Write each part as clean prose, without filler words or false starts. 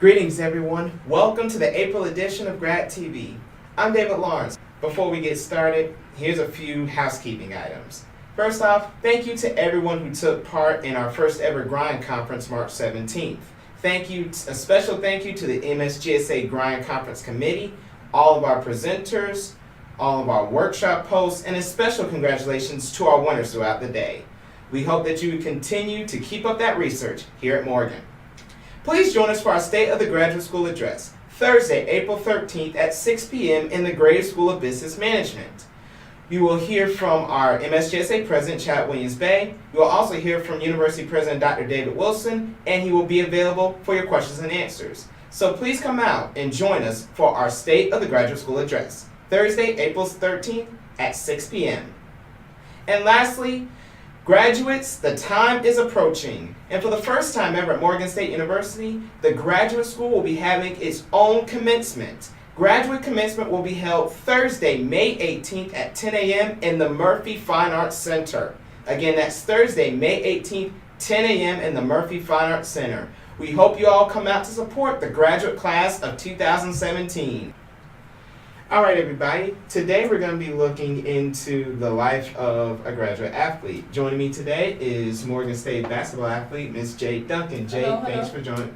Greetings everyone, welcome to the April edition of GradTV. I'm David Lawrence. Before we get started, here's a few housekeeping items. First off, thank you to everyone who took part in our first ever Grind Conference March 17th. A special thank you to the MSGSA Grind Conference Committee, all of our presenters, all of our workshop hosts, and a special congratulations to our winners throughout the day. We hope that you continue to keep up that research here at Morgan. Please join us for our State of the Graduate School Address, Thursday, April 13th at 6 p.m. in the Graduate School of Business Management. You will hear from our MSGSA President, Chad Williams-Bay. You will also hear from University President Dr. David Wilson, and he will be available for your questions and answers. So please come out and join us for our State of the Graduate School Address, Thursday, April 13th at 6 p.m. And lastly, graduates, the time is approaching, and for the first time ever at Morgan State University, the graduate school will be having its own commencement. Graduate commencement will be held Thursday, May 18th at 10 a.m. in the Murphy Fine Arts Center. Again, that's Thursday, May 18th, 10 a.m. in the Murphy Fine Arts Center. We hope you all come out to support the graduate class of 2017. All right, everybody. Today we're going to be looking into the life of a graduate athlete. Joining me today is Morgan State basketball athlete, Miss Jade Duncan. Jade, hello.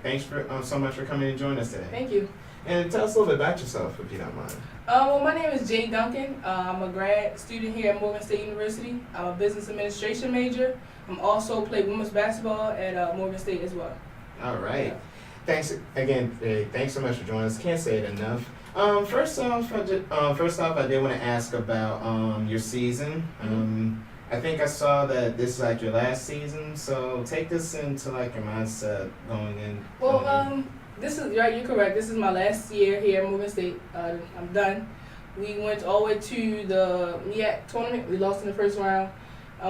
Thanks for so much for coming and joining us today. Thank you. And tell us a little bit about yourself, if you don't mind. Well, my name is Jade Duncan. I'm a grad student here at Morgan State University. I'm a business administration major. I'm also play women's basketball at Morgan State as well. All right. Yeah. Thanks again. Thanks so much for joining us. Can't say it enough. First off, I did want to ask about your season. I think I saw that this is like your last season, so take us into like your mindset going in. Well, this is right. You're correct. This is my last year here at Morgan State. I'm done. We went all the way to the MEAC tournament. We lost in the first round.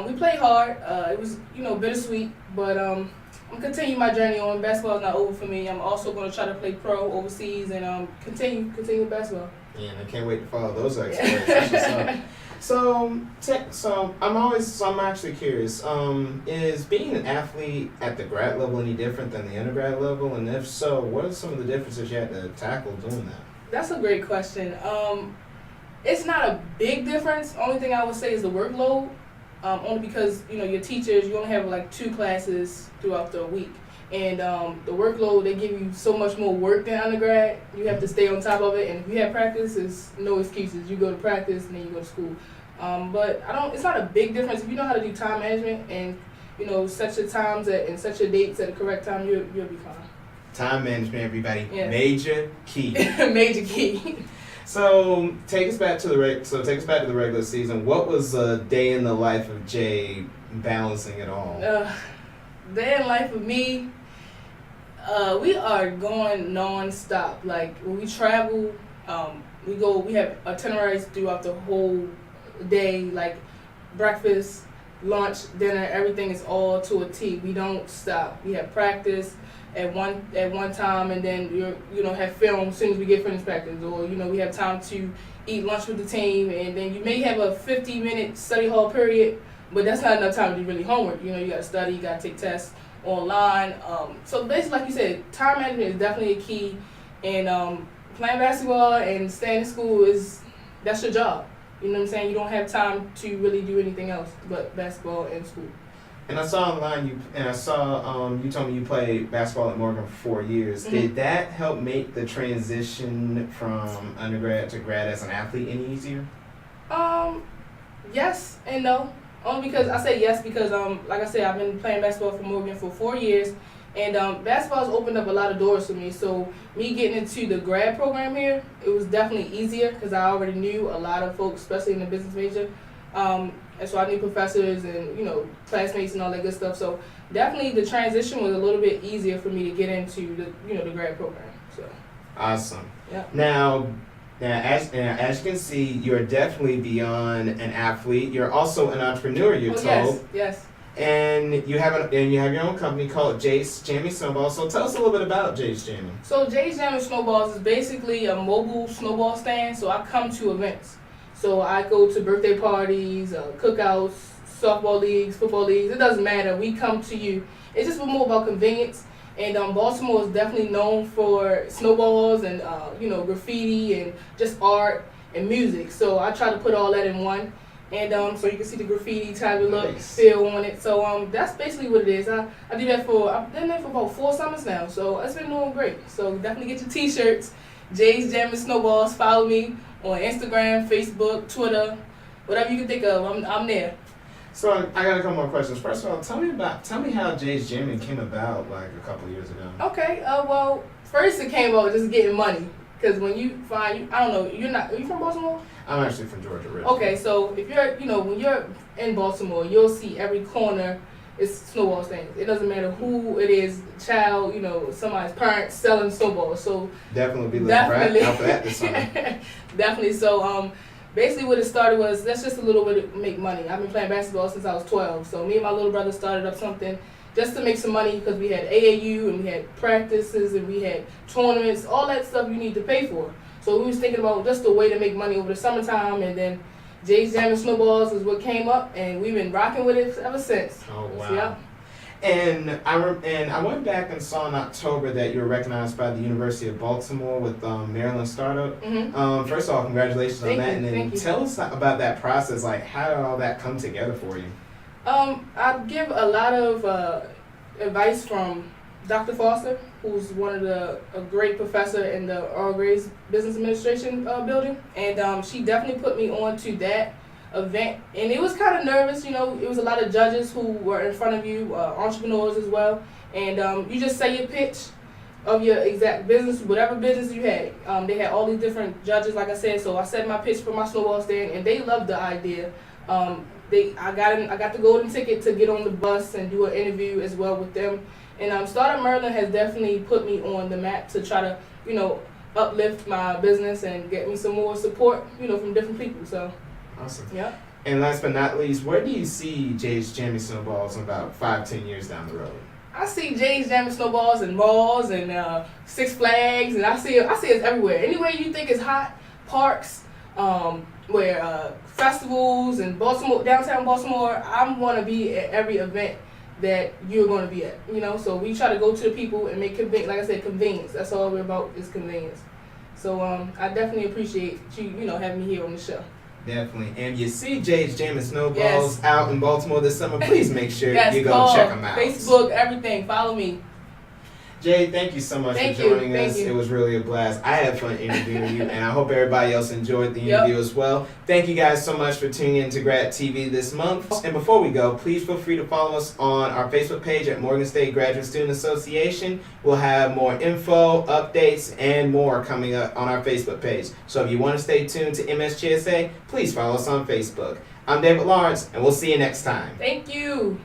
We played hard. It was bittersweet, but I'm continuing my journey on. Basketball is not over for me. I'm also going to try to play pro overseas and continue basketball. Yeah, and I can't wait to follow those exploits. So I'm actually curious. Is being an athlete at the grad level any different than the undergrad level? And if so, what are some of the differences you had to tackle doing that? That's a great question. It's not a big difference. Only thing I would say is the workload. Only because your teachers, you only have like 2 classes throughout the week, and the workload, they give you so much more work than undergrad. You have to stay on top of it, and if you have practice, it's no excuses. You go to practice and then you go to school. But it's not a big difference if you know how to do time management and set your times and set your dates at the correct time. You'll be fine. Time management, everybody. Yeah. Major key. Major key. So take us back to the regular season. What was a day in the life of Jay balancing it all? Day in life of me, we are going non-stop. Like when we travel, we have itineraries throughout the whole day, like breakfast, lunch, dinner, everything is all to a T. We don't stop. We have practice at one time, and then have film as soon as we get finished practice, or we have time to eat lunch with the team, and then you may have a 50-minute study hall period, but that's not enough time to do really homework. You got to study, you got to take tests online. So basically, like you said, time management is definitely a key, and playing basketball and staying in school that's your job. You know what I'm saying? You don't have time to really do anything else but basketball and school. And I saw online you told me you played basketball at Morgan for 4 years. Mm-hmm. Did that help make the transition from undergrad to grad as an athlete any easier? Yes and no. Only because I say yes because like I said, I've been playing basketball for Morgan for 4 years, and basketball has opened up a lot of doors for me. So me getting into the grad program here, it was definitely easier because I already knew a lot of folks, especially in the business major. And so I knew professors and classmates and all that good stuff. So definitely the transition was a little bit easier for me to get into the grad program. So awesome. Yeah. Now as you can see, you're definitely beyond an athlete. You're also an entrepreneur. You're told. Yes. And you have your own company called Jay's Jammy Snowballs. So tell us a little bit about Jay's Jammy. So Jay's Jammy Snowballs is basically a mobile snowball stand. So I come to events. So I go to birthday parties, cookouts, softball leagues, football leagues. It doesn't matter. We come to you. It's just more about convenience. And Baltimore is definitely known for snowballs and graffiti and just art and music. So I try to put all that in one. And so you can see the graffiti type of look, Nice. feel on it. So that's basically what it is. I do that I've done that for about 4 summers now. So it's been doing great. So definitely get your t-shirts. Jay's Jam and Snowballs. Follow me on Instagram, Facebook, Twitter, whatever you can think of. I'm there. So I got a couple more questions. First of all, tell me how Jay's Jamming came about like a couple years ago. Okay. Well, first it came about just getting money. Because when you find, I don't know, are you from Baltimore? I'm actually from Georgia originally. Okay, so if when you're in Baltimore, you'll see every corner is snowball stands. It doesn't matter who it is, child, somebody's parents selling snowballs. So Definitely be looking out for that this summer. Definitely. So basically what it started was, that's just a little bit to make money. I've been playing basketball since I was 12. So me and my little brother started up something just to make some money, because we had AAU and we had practices and we had tournaments, all that stuff you need to pay for. So we was thinking about just a way to make money over the summertime, and then Jay's Jam and Snowballs is what came up, and we've been rocking with it ever since. Oh wow! So, yeah. And I went back and saw in October that you were recognized by the University of Baltimore with Maryland Startup. Mm-hmm. First of all, congratulations on that, and then Thank you. tell us about that process. Like, how did all that come together for you? I give a lot of advice from Dr. Foster, who's a great professor in the Earl Gray's Business Administration building, and she definitely put me on to that event. And it was kind of nervous, it was a lot of judges who were in front of you, entrepreneurs as well, and you just say your pitch of your exact business, whatever business you had. They had all these different judges, like I said, so I said my pitch for my snowball stand, and they loved the idea. I got the golden ticket to get on the bus and do an interview as well with them. And Startup Maryland has definitely put me on the map to try to, uplift my business and get me some more support, from different people. So, awesome. Yeah. And last but not least, where do you see Jay's Jamming Snowballs in about 5-10 years down the road? I see Jay's Jam and Snowballs and malls and Six Flags, and I see it everywhere. Anywhere you think is hot, parks, where festivals and downtown Baltimore, I'm going to be at every event that you're going to be at, so we try to go to the people and make convenience. That's all we're about, is convenience. So I definitely appreciate you, having me here on the show. Definitely. And you see Jay's Jam and Snowballs out in Baltimore this summer, please make sure you go check them out. Facebook, everything. Follow me. Jay, thank you so much for joining us. It was really a blast. I had fun interviewing you, and I hope everybody else enjoyed the interview as well. Thank you guys so much for tuning in to GradTV this month. And before we go, please feel free to follow us on our Facebook page at Morgan State Graduate Student Association. We'll have more info, updates, and more coming up on our Facebook page. So if you want to stay tuned to MSGSA, please follow us on Facebook. I'm David Lawrence, and we'll see you next time. Thank you.